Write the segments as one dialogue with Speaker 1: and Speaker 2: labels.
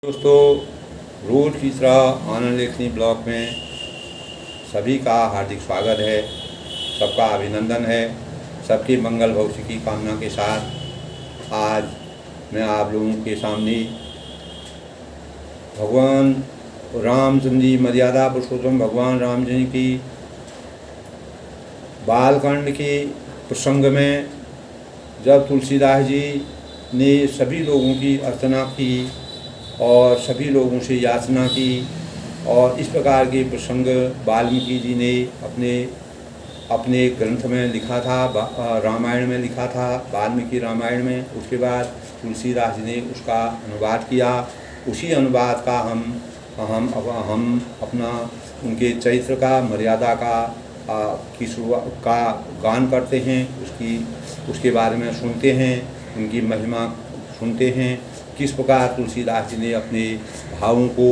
Speaker 1: दोस्तों, रोज की तरह आनंद लेखनी ब्लॉग में सभी का हार्दिक स्वागत है। सबका अभिनंदन है। सबकी मंगल भविष्य की कामना के साथ आज मैं आप लोगों के सामने भगवान रामचंद्र जी, मर्यादा पुरुषोत्तम भगवान रामचंद्र की बालकांड के प्रसंग में जब तुलसीदास जी ने सभी लोगों की अर्चना की और सभी लोगों से याचना की और इस प्रकार के प्रसंग वाल्मीकि जी ने अपने ग्रंथ में लिखा था, रामायण में लिखा था, वाल्मीकि रामायण में। उसके बाद तुलसीदास जी ने उसका अनुवाद किया। उसी अनुवाद का हम अपना उनके चरित्र का, मर्यादा की शुरुआत का गान करते हैं, उसके बारे में सुनते हैं, उनकी महिमा सुनते हैं, किस प्रकार तुलसीदास जी ने अपने भावों को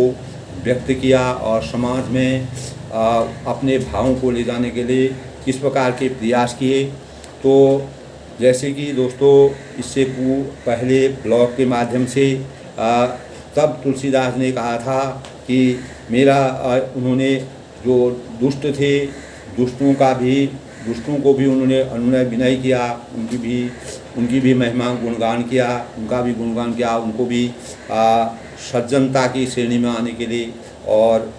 Speaker 1: व्यक्त किया और समाज में अपने भावों को ले जाने के लिए किस प्रकार के प्रयास किए। तो जैसे कि दोस्तों, इससे पहले ब्लॉग के माध्यम से तब तुलसीदास ने कहा था कि उन्होंने जो दुष्ट थे, दुष्टों को भी उन्होंने अनुनय विनय किया, उनकी भी महिमा गुणगान किया, उनका भी गुणगान किया, उनको भी सज्जनता की श्रेणी में आने के लिए और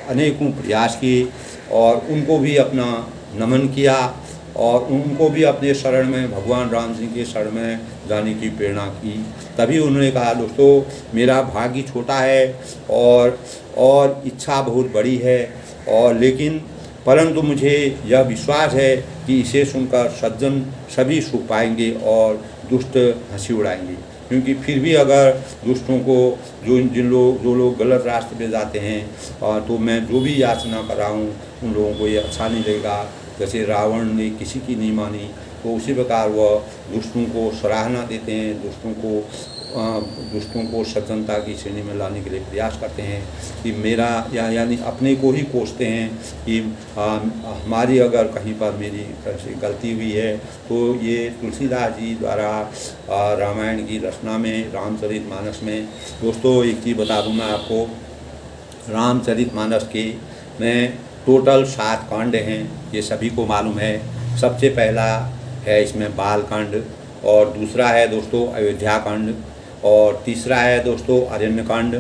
Speaker 1: अनेकों प्रयास किए और उनको भी अपना नमन किया और उनको भी अपने शरण में, भगवान राम जी के शरण में जाने की प्रेरणा की। तभी उन्होंने कहा, दोस्तों मेरा भाग्य छोटा है और इच्छा बहुत बड़ी है, और लेकिन परंतु मुझे यह विश्वास है कि इसे सुनकर सज्जन सभी सुख पाएंगे और दुष्ट हंसी उड़ाएंगे। क्योंकि फिर भी अगर दुष्टों को जो लोग गलत रास्ते पे जाते हैं, तो मैं जो भी याचना कर रहा हूँ उन लोगों को ये अच्छा नहीं लगेगा। जैसे रावण ने किसी की नहीं मानी, तो उसी प्रकार वह दुष्टों को सराहना देते हैं, दुष्टों को सज्जनता की श्रेणी में लाने के लिए प्रयास करते हैं कि यानी अपने को ही कोसते हैं कि हमारी अगर कहीं पर मेरी तरफ से गलती हुई है। तो ये तुलसीदास जी द्वारा रामायण की रचना में, रामचरितमानस में, दोस्तों एक चीज़ बता दूँ मैं आपको, रामचरितमानस के में टोटल 7 कांड हैं, ये सभी को मालूम है। सबसे पहला है इसमें बालकांड, और दूसरा है दोस्तों अयोध्या कांड, और तीसरा है दोस्तों अरण्यकांड,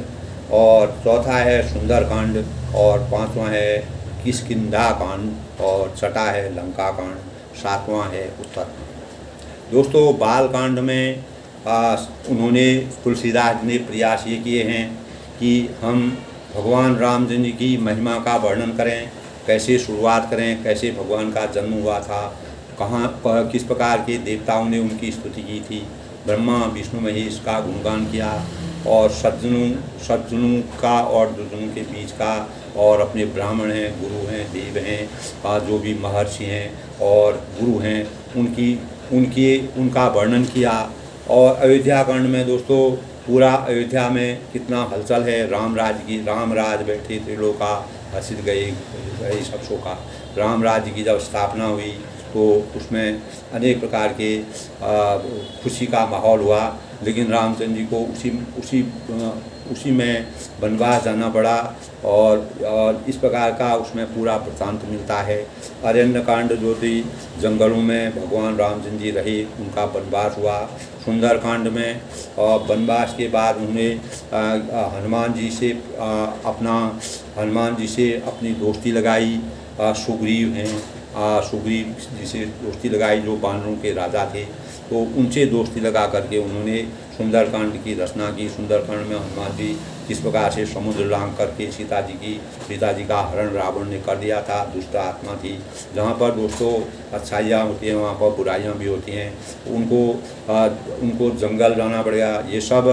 Speaker 1: और चौथा है सुंदरकांड, और पांचवा है किष्किंधा कांड, और छठा है लंका कांड, सातवां है उत्तरकांड। दोस्तों बालकांड में उन्होंने, तुलसीदास ने प्रयास ये किए हैं कि हम भगवान रामचंद्र की महिमा का वर्णन करें, कैसे शुरुआत करें, कैसे भगवान का जन्म हुआ था, कहाँ पर किस प्रकार के देवताओं ने उनकी स्तुति की थी, ब्रह्मा विष्णु महेश का गुणगान किया, और सज्जनों का और दुर्जनों के बीच का, और अपने ब्राह्मण हैं, गुरु हैं, देव हैं, जो भी महर्षि हैं और गुरु हैं, उनका वर्णन किया। और अयोध्या कांड में दोस्तों पूरा अयोध्या में कितना हलचल है, रामराज बैठे त्रिलोका हसित गए सब शोका। राम राज्य की जब स्थापना हुई तो उसमें अनेक प्रकार के खुशी का माहौल हुआ, लेकिन रामचंद्र जी को उसी में वनवास जाना पड़ा, और इस प्रकार का उसमें पूरा वृत्तांत मिलता है। अरण्यकांड जो थी, जंगलों में भगवान रामचंद्र जी रहे, उनका वनवास हुआ। सुंदरकांड में वनवास के बाद उन्हें हनुमान जी से अपनी दोस्ती लगाई। सुग्रीव हैं, सुग्रीव जी से दोस्ती लगाई जो वानरों के राजा थे, तो उनसे दोस्ती लगा करके उन्होंने सुंदरकांड की रचना की। सुंदरकांड में हनुमान जी किस प्रकार से समुद्र लांघ करके सीता जी का हरण रावण ने कर दिया था, दुष्ट आत्मा थी। जहाँ पर दोस्तों अच्छाइयाँ होती हैं वहाँ पर बुराइयाँ भी होती हैं, उनको जंगल जाना पड़ेगा। ये सब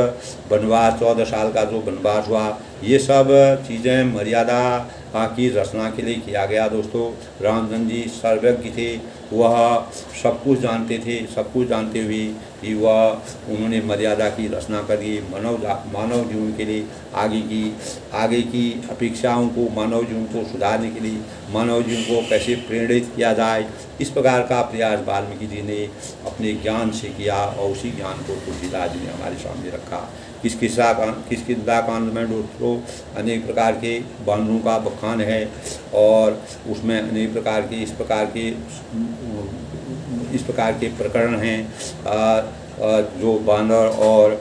Speaker 1: वनवास, 14 साल का जो वनवास हुआ, ये सब चीज़ें मर्यादा की रचना के लिए किया गया। दोस्तों रामचंद्र जी सर्वज्ञ थे, वह सब कुछ जानते थे, सब कुछ जानते हुए कि वह उन्होंने मर्यादा की रचना करी, मानव जीवन के लिए आगे की अपेक्षाओं को, मानव जीवन को सुधारने के लिए मानव जीवन को कैसे प्रेरित किया जाए, इस प्रकार का प्रयास वाल्मीकि जी ने अपने ज्ञान से किया और उसी ज्ञान को तुलसीदास जी ने हमारे सामने रखा। किसकिंधा कांड में दोस्तों अनेक प्रकार के बानरों का बखान है और उसमें अनेक प्रकार के इस प्रकार के प्रकरण हैं जो बानर और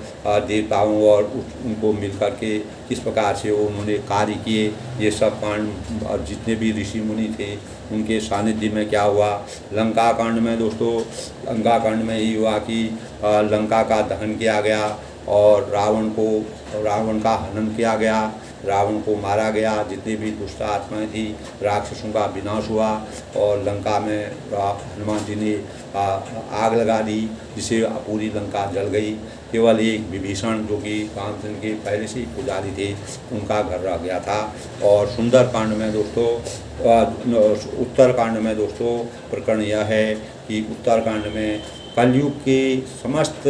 Speaker 1: देवताओं और उनको मिलकर के किस प्रकार से उन्होंने कार्य किए, ये सब कांड और जितने भी ऋषि मुनि थे उनके सानिध्य में क्या हुआ। लंका कांड में दोस्तों, लंका कांड में ये हुआ कि लंका का दहन किया गया और रावण का हनन किया गया, रावण को मारा गया, जितनी भी दुष्ट आत्माएं थी, राक्षसों का विनाश हुआ और लंका में हनुमान जी ने आग लगा दी जिससे पूरी लंका जल गई। केवल एक विभीषण जो कि रामचंद्र के पहले से ही पुजारी थे उनका घर रह गया था। और सुंदर कांड में दोस्तों, उत्तर कांड में दोस्तों प्रकरण यह है कि उत्तर कांड में कलयुग के समस्त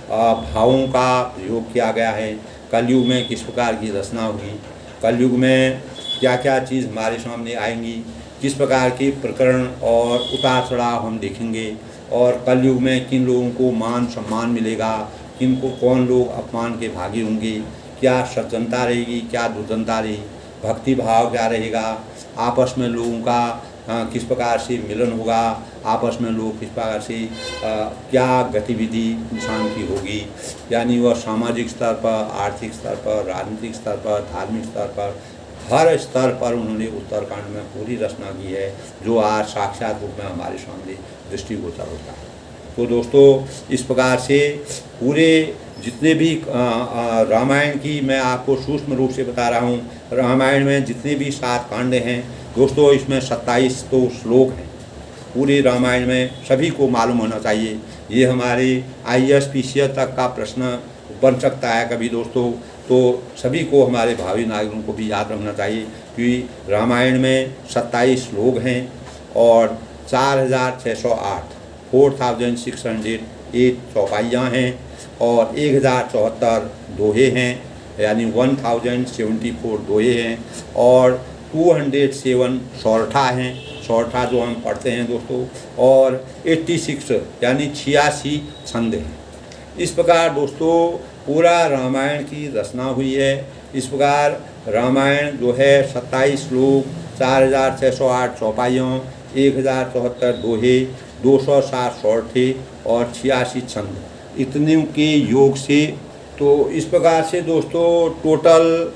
Speaker 1: भावों का प्रयोग किया गया है। कलयुग में किस प्रकार की रचना होगी, कलयुग में क्या क्या चीज़ हमारे सामने आएंगी, किस प्रकार के प्रकरण और उतार चढ़ाव हम देखेंगे और कलयुग में किन लोगों को मान सम्मान मिलेगा, किन को कौन लोग अपमान के भागी होंगे, क्या सज्जनता रहेगी, क्या दुर्जनता रहेगी, भक्ति भाव क्या रहेगा, आपस में लोगों का किस प्रकार से मिलन होगा, आपस में लोग किस प्रकार से क्या गतिविधि इंसान की होगी। यानी वह सामाजिक स्तर पर, आर्थिक स्तर पर, राजनीतिक स्तर पर, धार्मिक स्तर पर, हर स्तर पर उन्होंने उत्तरकांड में पूरी रचना की है जो आज साक्षात रूप में हमारे सामने दृष्टिगोचर होता है। तो दोस्तों इस प्रकार से पूरे जितने भी रामायण की मैं आपको सूक्ष्म रूप से बता रहा हूँ। रामायण में जितने भी 7 कांड हैं दोस्तों, इसमें 27 तो श्लोक हैं पूरे रामायण में, सभी को मालूम होना चाहिए। ये हमारे IAS PCS तक का प्रश्न बन सकता है कभी दोस्तों, तो सभी को, हमारे भावी नागरिकों को भी याद रखना चाहिए कि रामायण में 27 श्लोक हैं और 4608 चौपाइयाँ हैं और 1074 दोहे हैं, यानी 1074 दोहे हैं और 207 सौरठा हैं, सौरठा जो हम पढ़ते हैं दोस्तों, और 86 यानी 86 छंद हैं। इस प्रकार दोस्तों पूरा रामायण की रचना हुई है। इस प्रकार रामायण जो है 27 श्लोक, 4608 चौपाइयों, 1074 दोहे, 207 सौरठे और 86 छंद, इतने के योग से, तो इस प्रकार से दोस्तों टोटल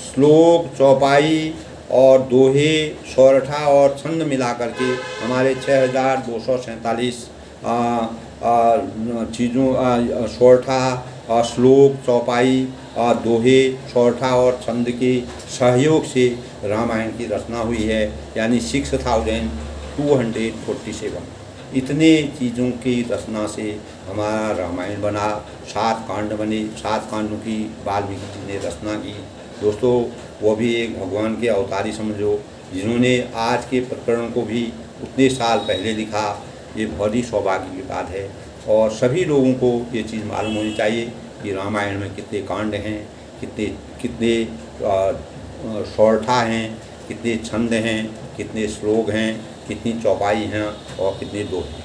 Speaker 1: श्लोक, चौपाई और दोहे, सौरठा और छंद मिला करके हमारे 6247 चीज़ों, सौरठा, श्लोक, चौपाई, दोहे, सौरठा और छंद के सहयोग से रामायण की रचना हुई है, यानी 6247 इतने चीज़ों की रचना से हमारा रामायण बना। 7 कांड बने, 7 कांडों की वाल्मीकि जी ने रचना की दोस्तों। वो भी एक भगवान के अवतारी समझो, जिन्होंने आज के प्रकरण को भी उतने साल पहले लिखा। ये बहुत ही सौभाग्य की बात है और सभी लोगों को ये चीज़ मालूम होनी चाहिए कि रामायण में कितने कांड हैं, कितने सौरठा हैं, कितने छंद हैं, कितने श्लोक हैं, कितनी चौपाई हैं और कितने दोहे हैं।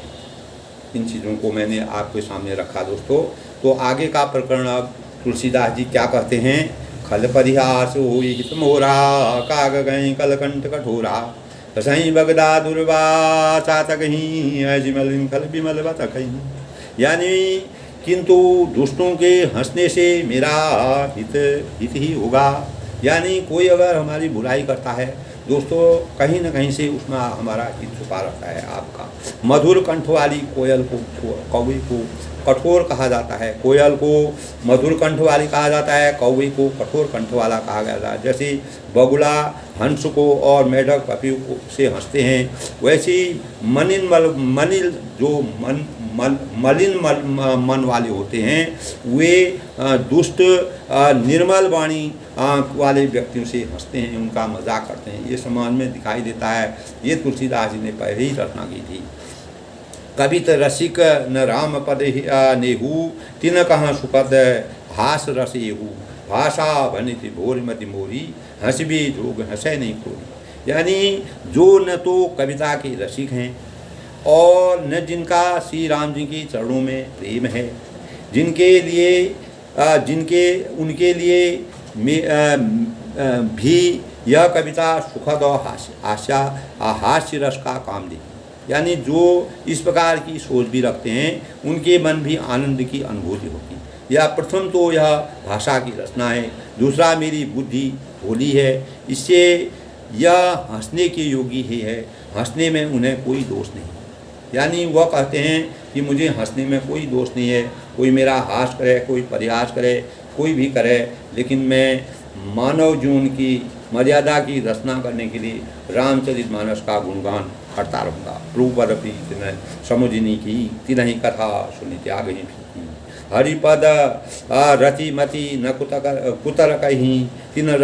Speaker 1: इन चीज़ों को मैंने आपके सामने रखा दोस्तों। तो आगे का प्रकरण अब तुलसीदास जी क्या कहते हैं। खल परिहास होई हित मोरा, काग गई कलकंठ कठोरा, सही बगदा दुर्वासा तकहीं, अजिमल खल विमल बतकहीं। यानी किंतु दुष्टों के हंसने से मेरा हित ही होगा। यानी कोई अगर हमारी बुराई करता है दोस्तों, कहीं न कहीं से उसमें हमारा हित छुपा रहता है। आपका मधुर कंठ वाली कोयल को, कौवे को कठोर कहा जाता है। कोयल को मधुर कंठ वाली कहा जाता है, कौवे को कठोर कंठ वाला कहा जाता है। जैसे बगुला हंस को और मेढक पपी को से हंसते हैं, वैसे मनिल जो मलिन मन वाले होते हैं, वे दुष्ट निर्मल वाणी वाले व्यक्तियों से हंसते हैं, उनका मजाक करते हैं। ये समाज में दिखाई देता है। ये तुलसीदास जी ने पहले ही रचना की थी। कवित रसिक न राम पद नेहू, तिन कहाँ सुखद हास रस येहू, भाषा भनिति भोरमति मोरी, हंसबी जोग हंसै नहीं खोरी। यानी जो न तो कविता के रसिक हैं और न जिनका श्री राम जी के चरणों में प्रेम है, जिनके उनके लिए भी यह कविता सुखद और हास्य रस का काम देगी। यानी जो इस प्रकार की सोच भी रखते हैं उनके मन भी आनंद की अनुभूति होगी। या प्रथम तो यह भाषा की रचना है, दूसरा मेरी बुद्धि भोली है, इससे यह हंसने के योगी ही है, हंसने में उन्हें कोई दोष नहीं। यानी वह कहते हैं कि मुझे हंसने में कोई दोष नहीं है, कोई मेरा हास करे, कोई परिहास करे, कोई भी करे, लेकिन मैं मानव जीवन की मर्यादा की रचना करने के लिए रामचरितमानस का गुणगान करता रहूँगा। रूपर प्रीति समुझनी की तिनहि कथा सुनि त्याग ही हरिपद रति मति न कुतर कहीं तिन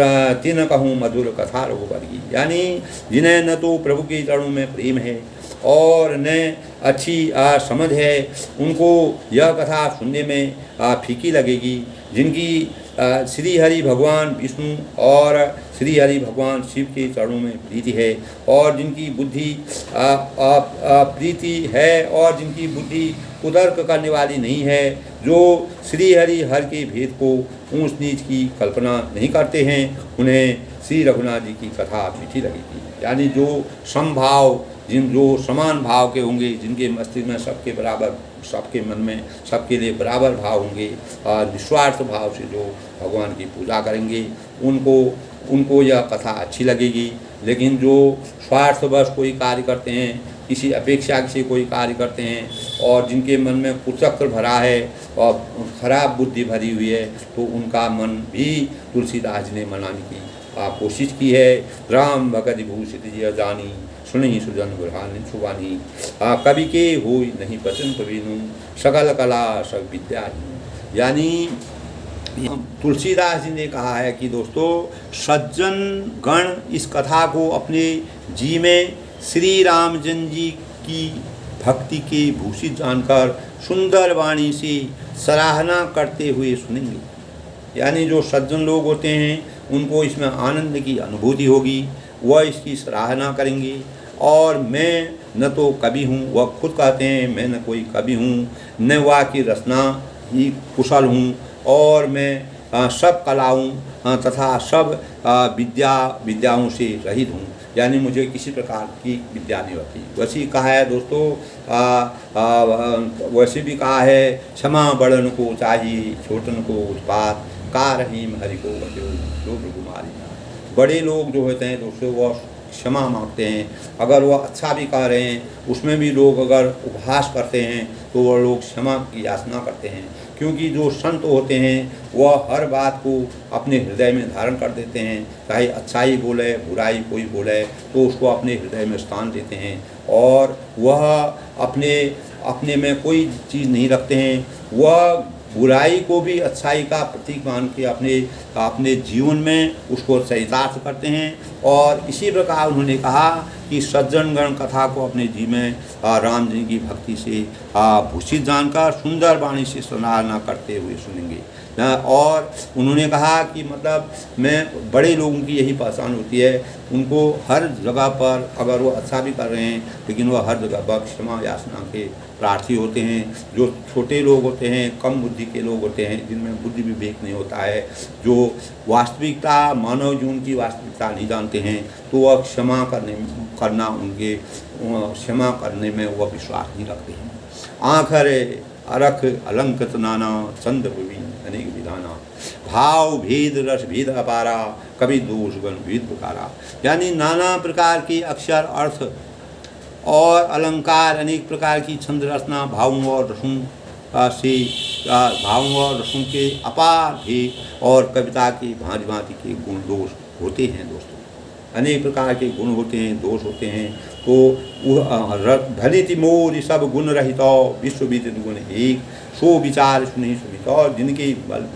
Speaker 1: कहूँ मधुर कथा रघुवर्गी। यानी जिन्हें न तो प्रभु के चरणों में प्रेम है और न अच्छी समझ है, उनको यह कथा सुनने में फीकी लगेगी। जिनकी श्री हरि भगवान विष्णु और श्री हरि भगवान शिव के चरणों में प्रीति है और जिनकी बुद्धि प्रीति है और जिनकी बुद्धि कुतर्क करने वाली नहीं है, जो श्री हरि हर के भेद को ऊंच नीच की कल्पना नहीं करते हैं, उन्हें श्री रघुनाथ जी की कथा मीठी लगेगी। यानी जो समभाव जो समान भाव के होंगे, जिनके मस्तिष्क में सबके बराबर, सबके मन में सबके लिए बराबर भाव होंगे और निस्वार्थ भाव से जो भगवान की पूजा करेंगे, उनको यह कथा अच्छी लगेगी। लेकिन जो स्वार्थवश कोई कार्य करते हैं, किसी अपेक्षा से कोई कार्य करते हैं और जिनके मन में कुचक्र भरा है और खराब बुद्धि भरी हुई है, तो उनका मन भी तुलसीदास जी ने मनाने की कोशिश की है। राम भगत भूषित जिय जानी, सुनहि सुजन बुरहान सुबानी, कवि के होई नहीं बचन प्रवीणु, सकल कला सब विद्या। यानी तुलसीदास जी ने कहा है कि दोस्तों, सज्जन गण इस कथा को अपने जी में श्री रामचंद्र जी की भक्ति के भूषित जानकर सुंदर वाणी से सराहना करते हुए सुनेंगे। यानी जो सज्जन लोग होते हैं उनको इसमें आनंद की अनुभूति होगी, वह इसकी सराहना करेंगे। और मैं न तो कवि हूँ, वह खुद कहते हैं मैं न कोई कवि हूँ, न वह की रचना ही कुशल हूँ, और मैं सब कलाओं तथा सब विद्याओं से रहित हूँ। यानी मुझे किसी प्रकार की विद्या नहीं होती। वैसे ही कहा है दोस्तों, वैसे भी कहा है, क्षमा बड़न को चाहिए छोटन को उत्पात, का रहीम हरि को बचो जो भृगुमारी। बड़े लोग जो होते हैं दोस्तों, वह क्षमा मांगते हैं। अगर वह अच्छा भी कह रहे हैं, उसमें भी लोग अगर उपहास करते हैं तो वह लोग क्षमा की याचना करते हैं। क्योंकि जो संत होते हैं वह हर बात को अपने हृदय में धारण कर देते हैं, चाहे अच्छाई बोले बुराई कोई बोले तो उसको अपने हृदय में स्थान देते हैं, और वह अपने में कोई चीज़ नहीं रखते हैं। वह बुराई को भी अच्छाई का प्रतीक मान के अपने जीवन में उसको चरितार्थ करते हैं। और इसी प्रकार उन्होंने कहा कि सज्जनगण कथा को अपने जी में राम जी की भक्ति से भूषित जानकर सुंदर वाणी से सराहना करते हुए सुनेंगे। और उन्होंने कहा कि मतलब मैं बड़े लोगों की यही पहचान होती है, उनको हर जगह पर अगर वो अच्छा भी कर रहे हैं लेकिन वह हर जगह पर क्षमा याचना के प्रार्थी होते हैं। जो छोटे लोग होते हैं, कम बुद्धि के लोग होते हैं, जिनमें बुद्धि विवेक नहीं होता है, जो वास्तविकता मानव जीवन की वास्तविकता नहीं जानते हैं, तो वह क्षमा करने में वह विश्वास नहीं रखते हैं। आखरे अरख अलंकृत नाना चंद्र विभिन्न अनेक विधाना, भाव भेद रस भेद अपारा, कवि दोष गण भेद पुकारा। यानी नाना प्रकार के अक्षर अर्थ और अलंकार, अनेक प्रकार की छंद रचना, भावों और रसों के अपार भेद और कविता के भांति भांति के गुण दोष होते हैं दोस्तों। अनेक प्रकार के गुण होते हैं, दोष होते हैं। तो भलिति मोर सब गुण रहित विश्व विदित गुण एक, सो विचार सुनि सुमित। और जिनके बल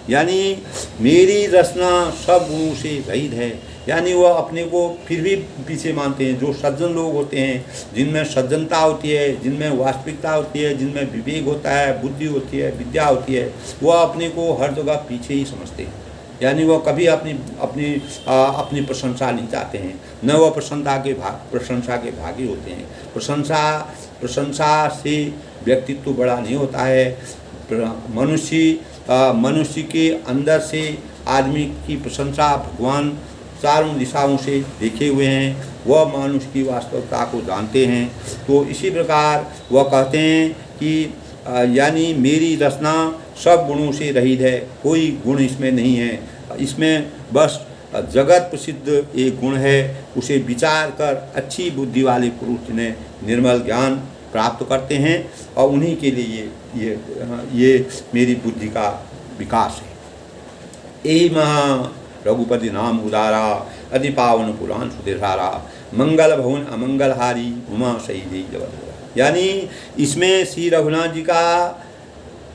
Speaker 1: यानी मेरी रचना सब गुणों से रहित है। यानी वह अपने को फिर भी पीछे मानते हैं। जो सज्जन लोग होते हैं, जिनमें सज्जनता होती है, जिनमें वास्तविकता होती है, जिनमें विवेक होता है, बुद्धि होती है, विद्या होती है, वह अपने को हर जगह पीछे ही समझते हैं। यानी वह कभी अपनी प्रशंसा नहीं चाहते हैं, न वह प्रशंसा के भागी होते हैं। प्रशंसा से व्यक्तित्व बड़ा नहीं होता है। मनुष्य के अंदर से आदमी की प्रशंसा भगवान चारों दिशाओं से देखे हुए हैं, वह मनुष्य की वास्तविकता को जानते हैं। तो इसी प्रकार वह कहते हैं कि यानी मेरी रचना सब गुणों से रहित है, कोई गुण इसमें नहीं है। इसमें बस जगत प्रसिद्ध एक गुण है, उसे विचार कर अच्छी बुद्धि वाले पुरुष ने निर्मल ज्ञान प्राप्त करते हैं, और उन्हीं के लिए ये मेरी बुद्धि का विकास है। यही महा रघुपति नाम उदारा, अति पावन पुराण सुदेशारा, मंगल भवन अमंगलहारी, उमा सही जगत। यानी इसमें श्री रघुनाथ जी का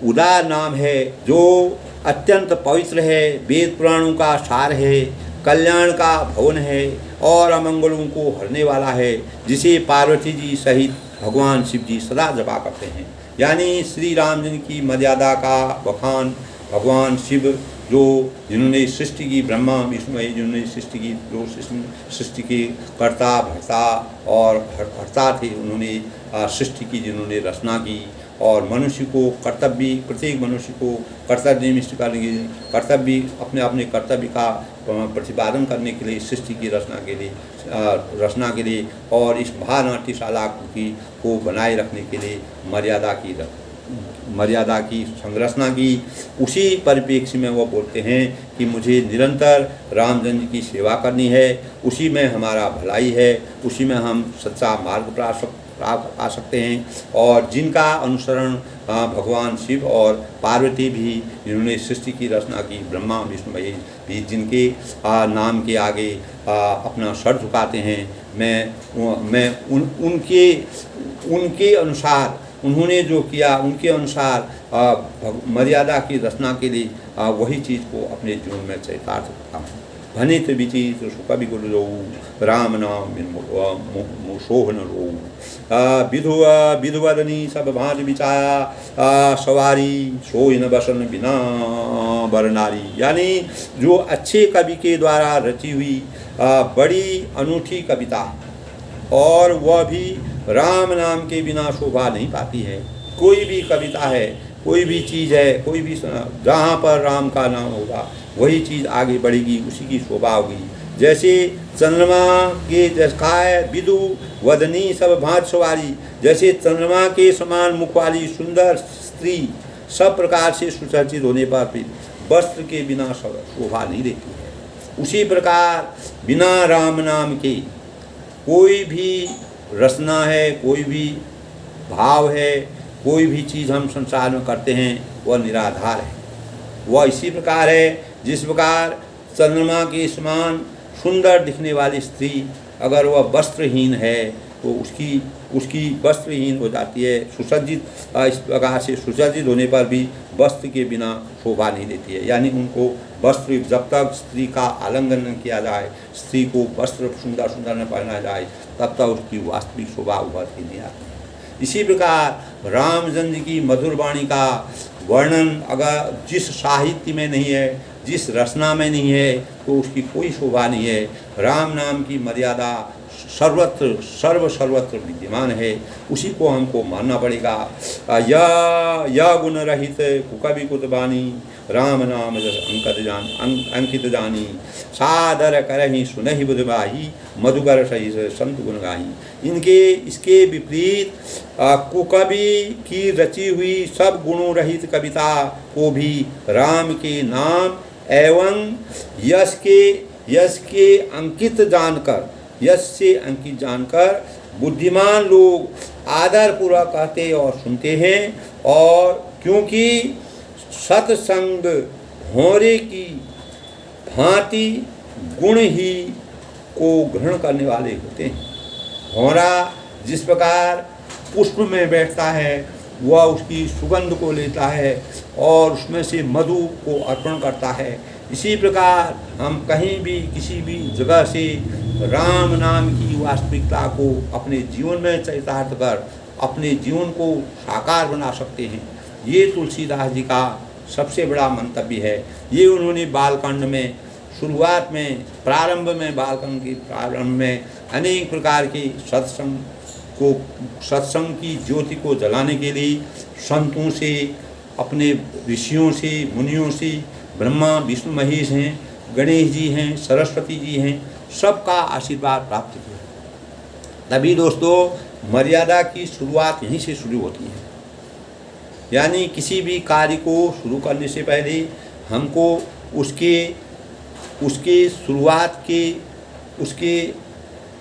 Speaker 1: उदार नाम है, जो अत्यंत पवित्र है, वेद पुराणों का सार है, कल्याण का भवन है और अमंगलों को हरने वाला है, जिसे पार्वती जी सहित भगवान शिव जी सदा जपा करते हैं। यानी श्री राम जी की मर्यादा का बखान भगवान शिव, जो जिन्होंने सृष्टि की, ब्रह्मा विष्णु जिन्होंने सृष्टि की, जो सृष्टि के कर्ता भर्ता और हर्ता थे, उन्होंने सृष्टि की, जिन्होंने रचना की, और मनुष्य को कर्तव्य, प्रत्येक मनुष्य को कर्तव्य निष्ठ करने के लिए, कर्तव्य अपने कर्तव्य का प्रतिपादन करने के लिए, सृष्टि की रचना के लिए और इस महानाट्यशाला को बनाए रखने के लिए मर्यादा की संरचना की। उसी परिप्रेक्ष्य में वो बोलते हैं कि मुझे निरंतर रामचंद्र की सेवा करनी है, उसी में हमारा भलाई है, उसी में हम सच्चा मार्ग प्राप्त आ सकते हैं। और जिनका अनुसरण भगवान शिव और पार्वती भी, जिन्होंने सृष्टि की रचना की, ब्रह्मा विष्णु भी जिनके नाम के आगे अपना सर झुकाते हैं, मैं उनके अनुसार, उन्होंने जो किया उनके अनुसार मर्यादा की रचना के लिए वही चीज़ को अपने जीवन में चरितार्थ करता हूँ। भनित विचित्र सुकवि गुरु रो, राम नाम सोहन रो, विधुवदनी सब भांज बिचाया, सवारी सोई न बसन बिना बरनारी। यानी जो अच्छे कवि के द्वारा रची हुई बड़ी अनूठी कविता, और वह भी राम नाम के बिना शोभा नहीं पाती है। कोई भी कविता है, कोई भी चीज़ है, कोई भी जहाँ पर राम का नाम होगा वही चीज़ आगे बढ़ेगी, उसी की शोभा होगी। जैसे चंद्रमा के जैसा विदु वदनी सब भांज सवारी, जैसे चंद्रमा के समान मुख वाली सुंदर स्त्री सब प्रकार से सुसज्जित होने पर भी वस्त्र के बिना शोभा नहीं देती है, उसी प्रकार बिना राम नाम के कोई भी रचना है, कोई भी भाव है, कोई भी चीज़ हम संसार में करते हैं वह निराधार है। वह इसी प्रकार है जिस प्रकार चंद्रमा के समान सुंदर दिखने वाली स्त्री अगर वह वस्त्रहीन है तो उसकी वस्त्रहीन हो जाती है। सुसज्जित इस प्रकार से सुसज्जित होने पर भी वस्त्र के बिना शोभा नहीं देती है। यानी उनको वस्त्र, जब तक स्त्री का आलिंगन न किया जाए, स्त्री को वस्त्र सुंदर सुंदर न पहना जाए, तब तक उसकी वास्तविक शोभा उभर के नहीं आती। इसी प्रकार रामचंद्र की मधुर वाणी का वर्णन अगर जिस साहित्य में नहीं है, जिस रचना में नहीं है, तो उसकी कोई शोभा नहीं है। राम नाम की मर्यादा सर्वत्र विद्यमान है, उसी को हमको मानना पड़ेगा। या गुण रहित कुकवि कुतबानी, राम नाम अंकित जानी, सादर करहि सुनहि बुधबाही, मधुकर सही संत गुण गाही। इसके विपरीत कुकवि की रची हुई सब गुणों रहित कविता को भी राम के नाम एवं यश के अंकित जानकर बुद्धिमान लोग आदरपूर्वक कहते और सुनते हैं। और क्योंकि सत्संग भौरे की भांति गुण ही को ग्रहण करने वाले होते हैं। भौरा जिस प्रकार पुष्प में बैठता है वह उसकी सुगंध को लेता है और उसमें से मधु को अर्पण करता है। इसी प्रकार हम कहीं भी किसी भी जगह से राम नाम की वास्तविकता को अपने जीवन में चरितार्थ कर अपने जीवन को साकार बना सकते हैं। ये तुलसीदास जी का सबसे बड़ा मंतव्य है। ये उन्होंने बालकांड में शुरुआत में प्रारंभ में बालकांड के प्रारंभ में अनेक प्रकार के सत्संग की ज्योति को जलाने के लिए संतों से, अपने ऋषियों से, मुनियों से, ब्रह्मा विष्णु महेश हैं, गणेश जी हैं, सरस्वती जी हैं, सबका आशीर्वाद प्राप्त किया। तभी दोस्तों मर्यादा की शुरुआत यहीं से शुरू होती है। यानी किसी भी कार्य को शुरू करने से पहले हमको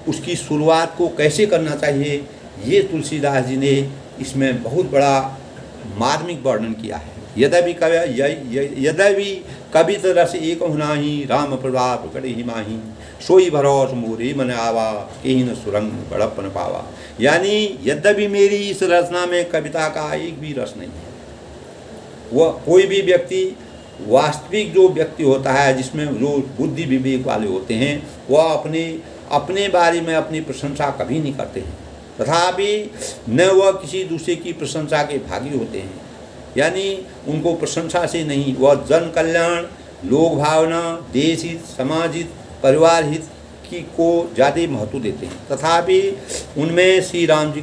Speaker 1: उसकी शुरुआत को कैसे करना चाहिए, ये तुलसीदास जी ने इसमें बहुत बड़ा मार्मिक वर्णन किया है। यद्यपि कवित रस एक हुनाही राम प्रभाव प्रकट ही माही सोई भरोस मोरे मन आवा कहीं न सुरंग बड़प्पन पावा। यानी यद्यपि मेरी इस रचना में कविता का एक भी रस नहीं है। वह कोई भी व्यक्ति, वास्तविक जो व्यक्ति होता है, जिसमें जो बुद्धि विवेक वाले होते हैं, वह अपने बारे में अपनी प्रशंसा कभी नहीं करते हैं, तथापि न वह किसी दूसरे की प्रशंसा के भागी होते हैं। यानी उनको प्रशंसा से नहीं, वह जन कल्याण, लोक भावना, देश हित, समाज हित, परिवार हित की को ज़्यादा महत्व देते हैं। तथापि उनमें श्री राम जी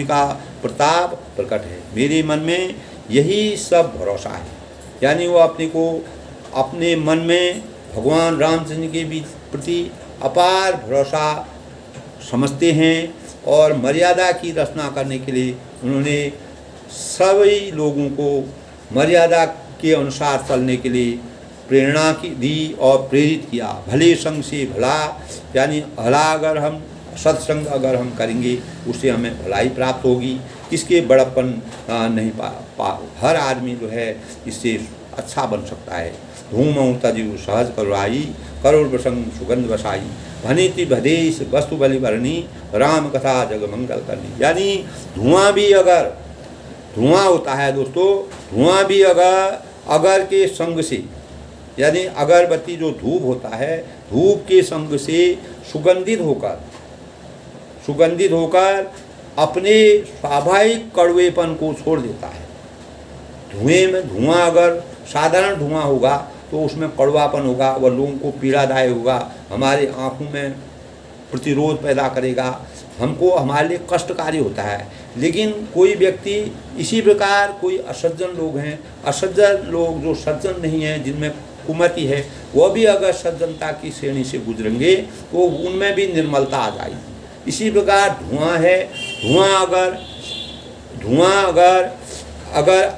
Speaker 1: का प्रताप प्रकट है। मेरे मन में यही सब भरोसा है। यानी वो अपने मन में भगवान रामचंद्र के भी प्रति अपार भरोसा समझते हैं और मर्यादा की रचना करने के लिए उन्होंने सभी लोगों को मर्यादा के अनुसार चलने के लिए प्रेरणा की दी और प्रेरित किया। भले संग से भला, यानी भला अगर हम सत्संग अगर हम करेंगे उससे हमें भलाई प्राप्त होगी। किसके बड़प्पन नहीं हर आदमी जो है इससे अच्छा बन सकता है। धूम तजु सहज करुणाई करोड़ प्रसंग सुगंध बसाई भनीति भदेश वस्तु बलि भरणी राम कथा जग मंगल करनी। यानी धुआं होता है दोस्तों, धुआं भी अगर के संग से, यानी अगरबत्ती जो धूप होता है, धूप के संग से सुगंधित होकर अपने स्वाभाविक कड़वेपन को छोड़ देता है। धुआं अगर साधारण धुआं होगा तो उसमें कड़वापन होगा, वह लोगों को पीड़ादायक होगा, हमारे आँखों में प्रतिरोध पैदा करेगा, हमको हमारे लिए कष्टकारी होता है। लेकिन कोई व्यक्ति इसी प्रकार कोई असज्जन लोग हैं, असज्जन लोग जो सज्जन नहीं हैं, जिनमें कुमति है, वह भी अगर सज्जनता की श्रेणी से गुजरेंगे तो उनमें भी निर्मलता आ जाएगी। इसी प्रकार धुआं है, धुआं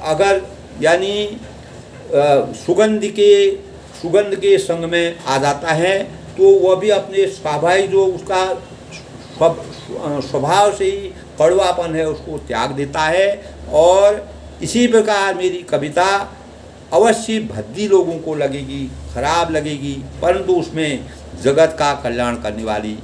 Speaker 1: अगर यानी सुगंध के संग में आ जाता है तो वह भी अपने स्वाभाविक जो उसका स्वभाव से ही कड़वापन है उसको त्याग देता है। और इसी प्रकार मेरी कविता अवश्य भद्दी लोगों को लगेगी, खराब लगेगी, परंतु उसमें जगत का कल्याण करने वाली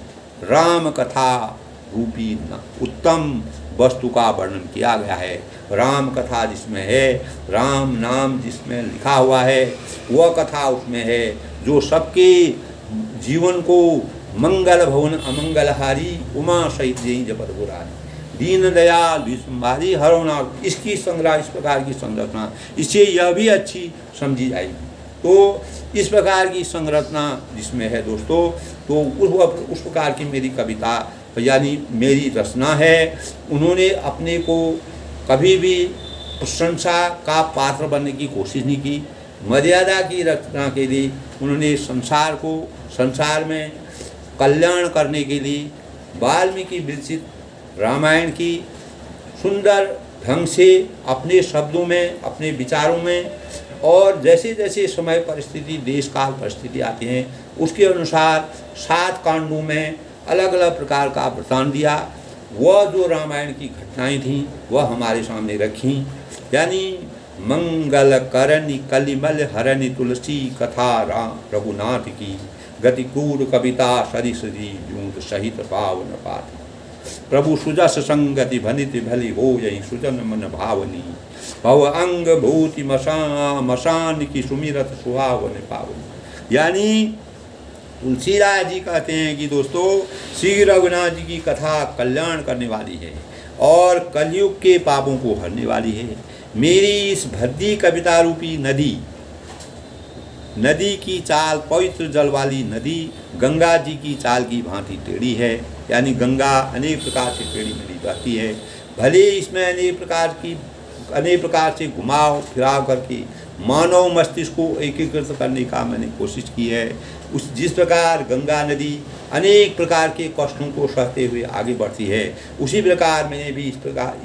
Speaker 1: राम कथा रूपी उत्तम वस्तु का वर्णन किया गया है। राम कथा जिसमें है, राम नाम जिसमें लिखा हुआ है, वह कथा उसमें है जो सबके जीवन को मंगल भवन अमंगलहारी उमा सहित जय जपत गुरारी दीन दयाल विश्वभारी हरोना। इसकी संग्रह, इस प्रकार की संरचना, इससे यह भी अच्छी समझी जाएगी। तो इस प्रकार की संरचना जिसमें है दोस्तों, तो उस प्रकार की मेरी कविता यानी मेरी रचना है। उन्होंने अपने को कभी भी प्रशंसा का पात्र बनने की कोशिश नहीं की। मर्यादा की रचना के लिए उन्होंने संसार में कल्याण करने के लिए वाल्मीकि विरचित रामायण की सुंदर ढंग से अपने शब्दों में, अपने विचारों में, और जैसे जैसे समय परिस्थिति, देश काल परिस्थिति आती हैं उसके अनुसार 7 कांडों में अलग अलग प्रकार का वृतांत दिया। वह जो रामायण की घटनाएं थीं वह हमारे सामने रखीं। यानी मंगल करनी कलिमल हरनि तुलसी कथा राम रघुनाथ की गति क्रूर कविता सरिस जी जूत सहित पावन पाठ। प्रभु सुजस संगति भनित भली हो यही सुजन मन भावनी भव अंग भूति मशान की सुमिरत सुहावन पावनी। यानी तुलसीदास जी कहते हैं कि दोस्तों श्री रघुनाथ जी की कथा कल्याण करने वाली है और कलयुग के पापों को हरने वाली है। मेरी इस भद्दी कविता रूपी नदी की चाल पवित्र जल वाली नदी गंगा जी की चाल की भांति टेढ़ी है। यानी गंगा अनेक प्रकार से टेढ़ी मेढ़ी बहती है। भले इसमें अनेक प्रकार से घुमाव फिराव करके मानव मस्तिष्क को एकीकृत करने का मैंने कोशिश की है। जिस प्रकार गंगा नदी अनेक प्रकार के कष्टों को सहते हुए आगे बढ़ती है, उसी प्रकार मैंने भी इस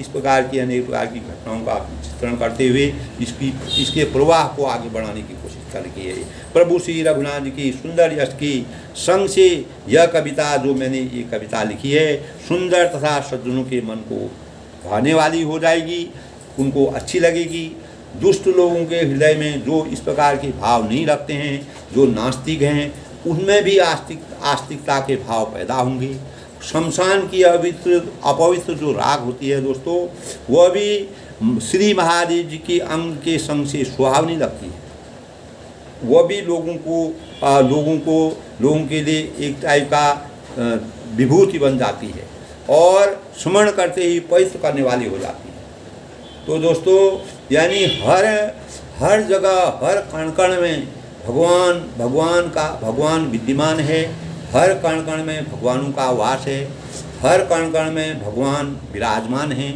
Speaker 1: प्रकार की अनेक प्रकार की घटनाओं का चित्रण करते हुए इसके प्रवाह को आगे बढ़ाने की कोशिश की है। प्रभु श्री रघुनाथ जी की सुंदर यश की संग से यह कविता जो मैंने ये कविता लिखी है सुंदर तथा सज्जनों के मन को भाने वाली हो जाएगी, उनको अच्छी लगेगी। दुष्ट लोगों के हृदय में जो इस प्रकार के भाव नहीं रखते हैं, जो नास्तिक हैं, उनमें भी आस्तिकता के भाव पैदा होंगे। शमशान की अपवित्र जो राख होती है दोस्तों, वह भी श्री महादेव जी के अंग के संग से सुहावनी लगती है। वह भी लोगों के लिए एक टाइप का विभूति बन जाती है और स्मरण करते ही पवित्र करने वाली हो जाती है। तो दोस्तों यानी हर जगह हर कण कण में भगवान विद्यमान है। हर कण कण में भगवानों का वास है। हर कण कण में भगवान विराजमान हैं।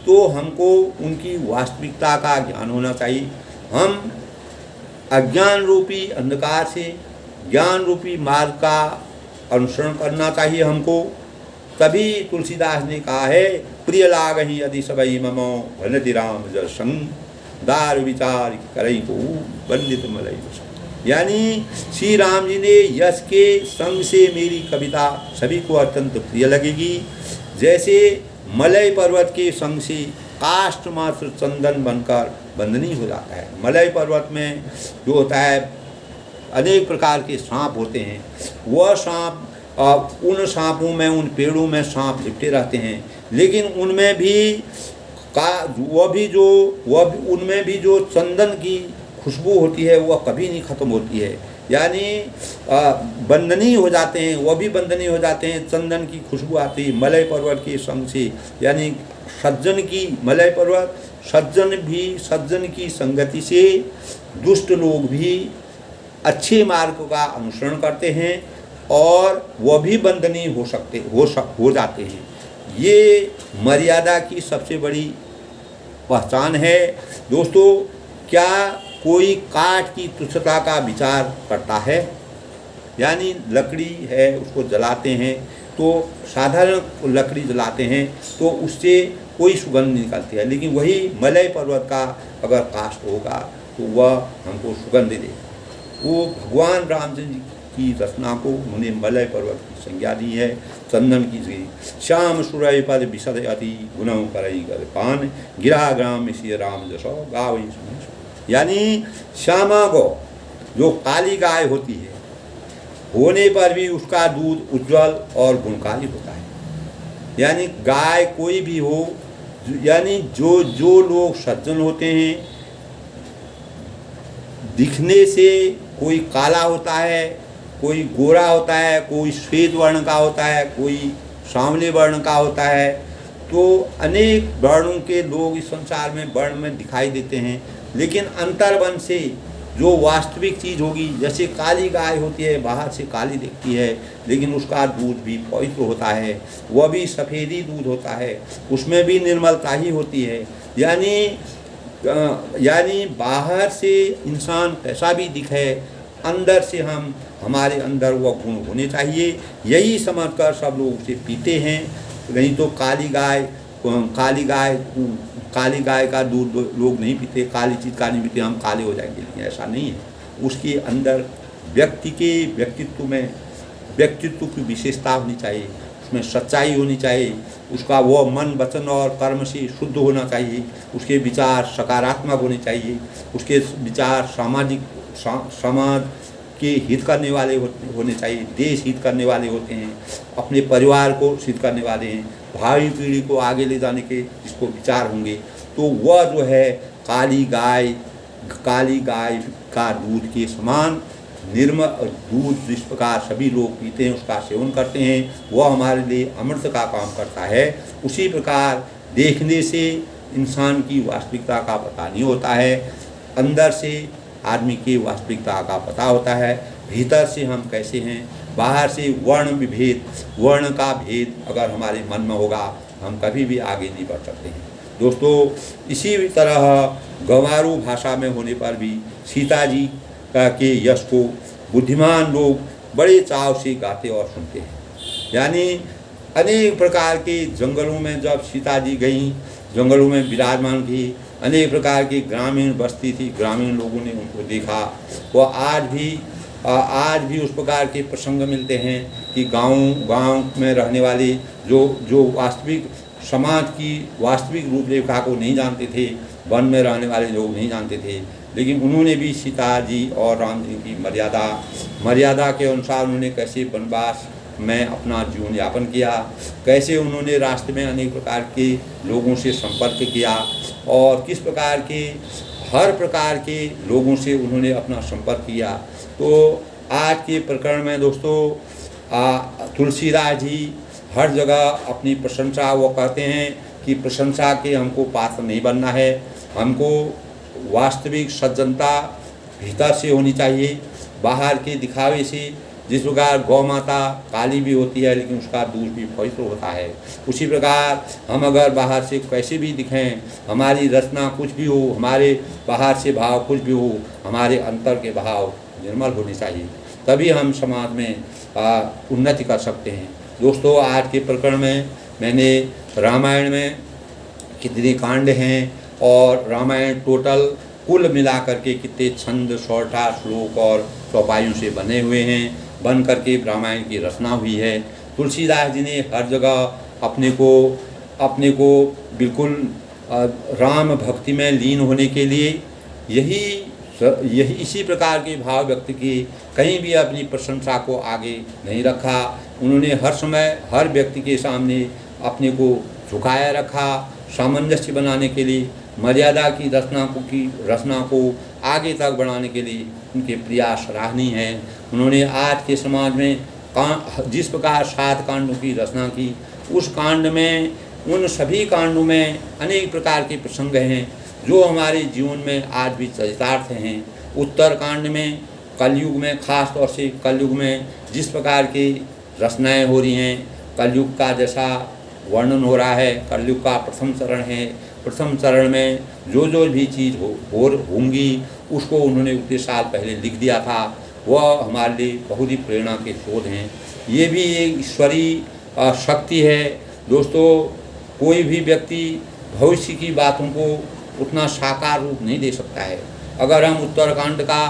Speaker 1: तो हमको उनकी वास्तविकता का ज्ञान होना चाहिए। हम अज्ञान रूपी अंधकार से ज्ञान रूपी मार्ग का अनुसरण करना चाहिए हमको। तभी तुलसीदास ने कहा है प्रिय लागहि यदि सबई ममो भनति राम जस संग दार विचार करई को वंदित मलई। यानी श्री राम जी ने यश के संग से मेरी कविता सभी को अत्यंत प्रिय लगेगी। जैसे मलय पर्वत के संग से काष्ठ मात्र चंदन बनकर बंधनी हो जाता है। मलय पर्वत में जो होता है अनेक प्रकार के सांप होते हैं। वह सांप उन सांपों में उन पेड़ों में सांप लिपटे रहते हैं, लेकिन उनमें भी जो चंदन की खुशबू होती है वह कभी नहीं ख़त्म होती है। यानी बंधनी हो जाते हैं, वह भी बंधनी हो जाते हैं। चंदन की खुशबू आती है मलय पर्वत के संग से। यानी मलय पर्वत सज्जन की संगति से दुष्ट लोग भी अच्छे मार्ग का अनुसरण करते हैं और वह भी बंधनी हो जाते हैं। ये मर्यादा की सबसे बड़ी पहचान है। दोस्तों क्या कोई काठ की तुच्छता का विचार करता है? यानी लकड़ी है उसको जलाते हैं तो साधारण लकड़ी जलाते हैं तो उससे कोई सुगंध निकलती है, लेकिन वही मलय पर्वत का अगर काष्ठ होगा तो वह हमको सुगंध देगा। वो भगवान रामचंद्र की रचना को उन्होंने मलय पर्वत की संज्ञा दी है, चंदन की दी। श्याम सुरय पद विशद अति गुणों करई कर पान गिरा ग्राम श्री राम जसो गावई सुन। यानी श्यामा गौ जो काली गाय होती है होने पर भी उसका दूध उज्जवल और गुणकारी होता है। यानी गाय कोई भी हो, यानी जो लोग सज्जन होते हैं, दिखने से कोई काला होता है, कोई गोरा होता है, कोई श्वेत वर्ण का होता है, कोई सांवले वर्ण का होता है। तो अनेक वर्णों के लोग इस संसार में वर्ण में दिखाई देते हैं, लेकिन अंतर्वन से जो वास्तविक चीज़ होगी, जैसे काली गाय होती है बाहर से काली दिखती है, लेकिन उसका दूध भी पवित्र होता है, वह भी सफ़ेदी दूध होता है, उसमें भी निर्मलता ही होती है। यानी बाहर से इंसान कैसा भी दिखे, अंदर से हमारे अंदर वह गुण होने चाहिए। यही समझकर सब लोग उसे पीते हैं। नहीं तो काली गाय का दूध लोग नहीं पीते, काली चीज़ का नहीं पीते, हम काले हो जाएंगे, लेकिन ऐसा नहीं है। उसके अंदर व्यक्तित्व की विशेषता होनी चाहिए, उसमें सच्चाई होनी चाहिए, उसका वह मन वचन और कर्म से शुद्ध होना चाहिए, उसके विचार सकारात्मक होने चाहिए, उसके विचार समाज के हित करने वाले होने चाहिए, देश हित करने वाले होते हैं, अपने परिवार को हित करने वाले हैं, भावी पीढ़ी को आगे ले जाने के जिसको विचार होंगे, तो वह जो है काली गाय का दूध के समान निर्मल दूध जिस प्रकार सभी लोग पीते हैं, उसका सेवन करते हैं, वह हमारे लिए अमृत का काम करता है। उसी प्रकार देखने से इंसान की वास्तविकता का पता नहीं होता है, अंदर से आदमी की वास्तविकता का पता होता है, भीतर से हम कैसे हैं। बाहर से वर्ण का भेद अगर हमारे मन में होगा, हम कभी भी आगे नहीं बढ़ सकते हैं। दोस्तों, इसी तरह गंवारू भाषा में होने पर भी सीता जी के यश को बुद्धिमान लोग बड़े चाव से गाते और सुनते हैं। यानी अनेक प्रकार के जंगलों में जब सीता जी गईं, जंगलों में विराजमान थी, अनेक प्रकार की ग्रामीण बस्ती थी, ग्रामीण लोगों ने उनको देखा। वो आज भी उस प्रकार के प्रसंग मिलते हैं कि गांव में रहने वाले जो वास्तविक समाज की वास्तविक रूपरेखा को नहीं जानते थे, वन में रहने वाले लोग नहीं जानते थे, लेकिन उन्होंने भी सीता जी और राम जी की मर्यादा के अनुसार उन्होंने कैसे वनवास में अपना जीवन यापन किया, कैसे उन्होंने रास्ते में अनेक प्रकार के लोगों से संपर्क किया और किस प्रकार के हर प्रकार के लोगों से उन्होंने अपना संपर्क किया। तो आज के प्रकरण में दोस्तों तुलसीदास जी हर जगह अपनी प्रशंसा वो कहते हैं कि प्रशंसा के हमको पात्र नहीं बनना है, हमको वास्तविक सज्जनता भीतर से होनी चाहिए, बाहर के दिखावे से। जिस प्रकार गौ माता काली भी होती है लेकिन उसका दूध भी पवित्र होता है, उसी प्रकार हम अगर बाहर से कैसे भी दिखें, हमारी रचना कुछ भी हो, हमारे बाहर से भाव कुछ भी हो, हमारे अंतर के भाव निर्मल होने चाहिए, तभी हम समाज में उन्नति कर सकते हैं। दोस्तों, आज के प्रकरण में मैंने रामायण में कितने कांड हैं और रामायण टोटल कुल मिलाकर के कितने छंद, 16 श्लोक और चौपाइयों से बने हुए हैं, बन करके रामायण की रचना हुई है। तुलसीदास जी ने हर जगह अपने को बिल्कुल राम भक्ति में लीन होने के लिए यही इसी प्रकार के भाव व्यक्त किए, कहीं भी अपनी प्रशंसा को आगे नहीं रखा। उन्होंने हर समय हर व्यक्ति के सामने अपने को झुकाया रखा, सामंजस्य बनाने के लिए, मर्यादा की रचना को आगे तक बढ़ाने के लिए उनके प्रयास सराहनीय हैं। उन्होंने आज के समाज में जिस प्रकार 7 कांडों की रचना की, उस कांड में उन सभी कांडों में अनेक प्रकार के प्रसंग हैं जो हमारे जीवन में आज भी चरितार्थ हैं। उत्तर कांड में कलयुग में, खास तौर से कलयुग में जिस प्रकार की रचनाएँ हो रही हैं, कलयुग का जैसा वर्णन हो रहा है, कलयुग का प्रथम चरण है, प्रथम चरण में जो भी चीज़ होंगी उसको उन्होंने उतने साल पहले लिख दिया था। वह हमारे लिए बहुत ही प्रेरणा के स्रोत हैं। ये भी एक ईश्वरीय शक्ति है। दोस्तों, कोई भी व्यक्ति भविष्य की बातों को उतना साकार रूप नहीं दे सकता है। अगर हम उत्तरकांड का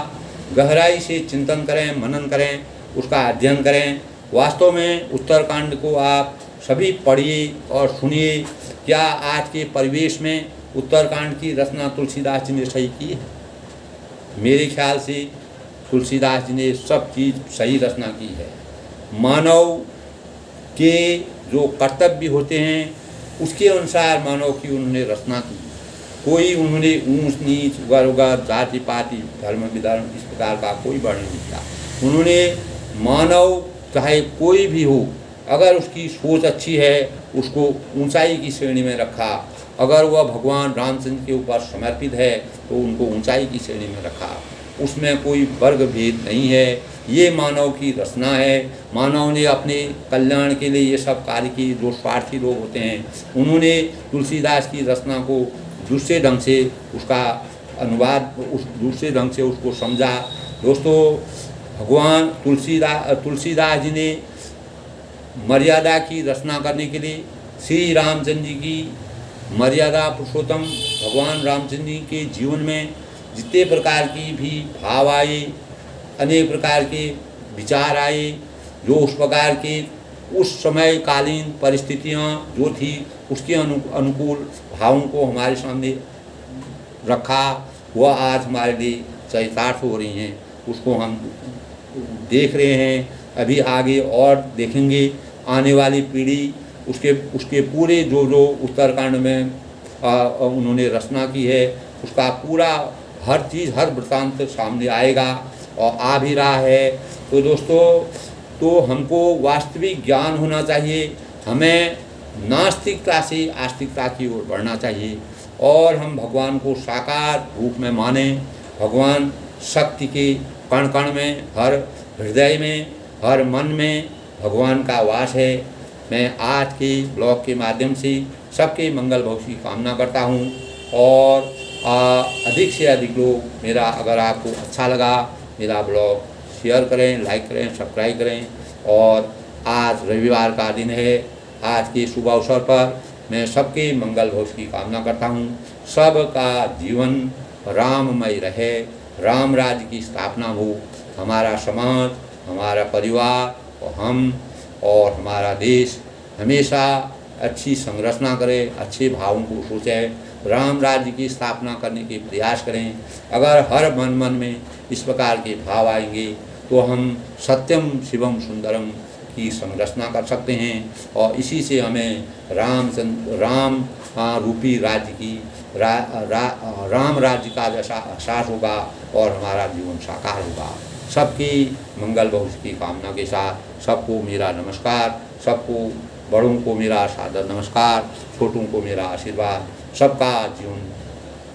Speaker 1: गहराई से चिंतन करें, मनन करें, उसका अध्ययन करें, वास्तव में उत्तरकांड को आप सभी पढ़िए और सुनिए। क्या आज के परिवेश में उत्तरकांड की रचना तुलसीदास जी ने सही की है? मेरे ख्याल से तुलसीदास जी ने सब चीज़ सही रचना की है। मानव के जो कर्तव्य होते हैं उसके अनुसार मानव की उन्होंने रचना की। कोई उन्होंने ऊंच नीच, वर्ग, जाति पाति, धर्म विधर्म इस प्रकार का कोई वर्ण नहीं किया। उन्होंने मानव चाहे कोई भी हो, अगर उसकी सोच अच्छी है उसको ऊंचाई की श्रेणी में रखा, अगर वह भगवान रामचंद्र के ऊपर समर्पित है तो उनको ऊंचाई की श्रेणी में रखा। उसमें कोई वर्ग भेद नहीं है। ये मानव की रचना है। मानव ने अपने कल्याण के लिए ये सब कार्य की, जो स्वार्थी लोग होते हैं उन्होंने तुलसीदास की रचना को दूसरे ढंग से उसका अनुवाद, दूसरे ढंग से उसको समझा। दोस्तों, भगवान तुलसीदास जी ने मर्यादा की रचना करने के लिए श्री रामचंद्र जी की मर्यादा पुरुषोत्तम भगवान रामचंद्र जी के जीवन में जितने प्रकार की भी भाव आए, अनेक प्रकार के विचार आए, जो उस प्रकार के उस समय कालीन परिस्थितियाँ जो थी उसके अनुकूल भावों को हमारे सामने रखा, वह आज हमारे लिए चरितार्थ हो रही हैं। उसको हम देख रहे हैं, अभी आगे और देखेंगे। आने वाली पीढ़ी उसके पूरे जो जो उत्तरकांड में उन्होंने रचना की है, उसका पूरा हर चीज़, हर वृत्तांत सामने आएगा और आ भी रहा है। तो दोस्तों, तो हमको वास्तविक ज्ञान होना चाहिए, हमें नास्तिकता से आस्तिकता की ओर बढ़ना चाहिए और हम भगवान को साकार रूप में मानें। भगवान शक्ति के कण कण में, हर हृदय में, हर मन में भगवान का वास है। मैं आज के ब्लॉग के माध्यम से सबके मंगल भविष्य की कामना करता हूँ और अधिक से अधिक लोग मेरा, अगर आपको अच्छा लगा मेरा ब्लॉग, शेयर करें, लाइक करें, सब्सक्राइब करें। और आज रविवार का दिन है, आज के शुभ अवसर पर मैं सबके मंगल भविष्य की कामना करता हूँ। सबका जीवन राममय रहे, राम राज्य की स्थापना हो, हमारा समाज, हमारा परिवार और हम और हमारा देश हमेशा अच्छी संरचना करे, अच्छे भावों को सोचें, राम राज्य की स्थापना करने के प्रयास करें। अगर हर मन मन में इस प्रकार के भाव आएंगे तो हम सत्यम शिवम सुंदरम की संरचना कर सकते हैं और इसी से हमें राम रूपी राज्य की राम राज्य का जैसा एहसास होगा और हमारा जीवन साकार होगा। सबकी मंगल भविष्य की कामना के साथ सबको मेरा नमस्कार, सबको बड़ों को मेरा सादर नमस्कार, छोटों को मेरा आशीर्वाद। सबका जीवन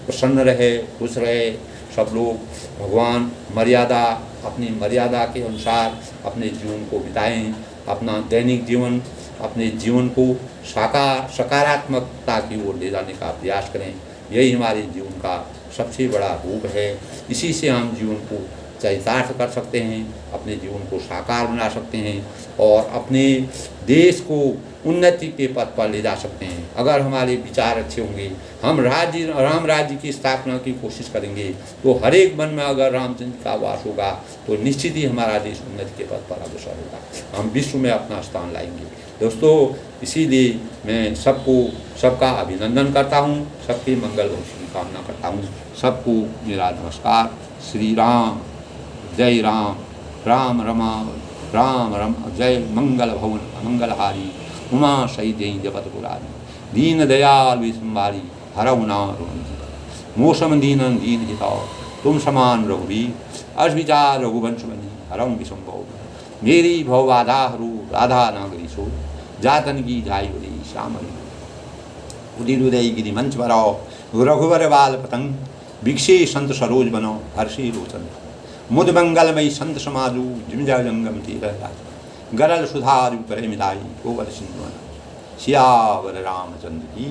Speaker 1: प्रसन्न रहे, खुश रहे, सब लोग भगवान मर्यादा, अपनी मर्यादा के अनुसार अपने जीवन को बिताएं, अपना दैनिक जीवन, अपने जीवन को सकारात्मकता की ओर ले जाने का प्रयास करें। यही हमारे जीवन का सबसे बड़ा रूप है। इसी से हम जीवन को चरितार्थ कर सकते हैं, अपने जीवन को साकार बना सकते हैं और अपने देश को उन्नति के पथ पर ले जा सकते हैं। अगर हमारे विचार अच्छे होंगे, हम राम राज्य की स्थापना की कोशिश करेंगे तो हर एक मन में अगर रामचंद्र का वास होगा तो निश्चित ही हमारा देश उन्नति के पथ पर अग्रसर होगा, हम विश्व में अपना स्थान लाएंगे। दोस्तों, इसीलिए मैं सबका अभिनंदन करता हूँ, सबके मंगल भविष्य की कामना करता हूँ। सबको मेरा नमस्कार। श्री राम, जय राम, राम रमा राम रम, जय मंगल भवन मंगलहारी, उमा सही जय जपत पुरारी, दीन दयाल विस्म्बारी, हरऊ नाम मोसम दीनन दीन हिताओ, तुम समान रघुवीर, अस विचार रघुवंश बनी, हरऊ विसंभव, मेरी भवबाधा हरू राधा नागरी सो, जातन की जाय बड़ी श्यामली, उदिर उदय गिरी मंच भराओ, रघुवर बाल पतंग, भिक्षे संत सरोज बनो, हर्षि रोचन, मुद मंगलमयी संत समाजू, जिमजा जंगम तीर गरल सुधार करे मिलाई, गोवर सिंधु सियावर रामचंद्र की।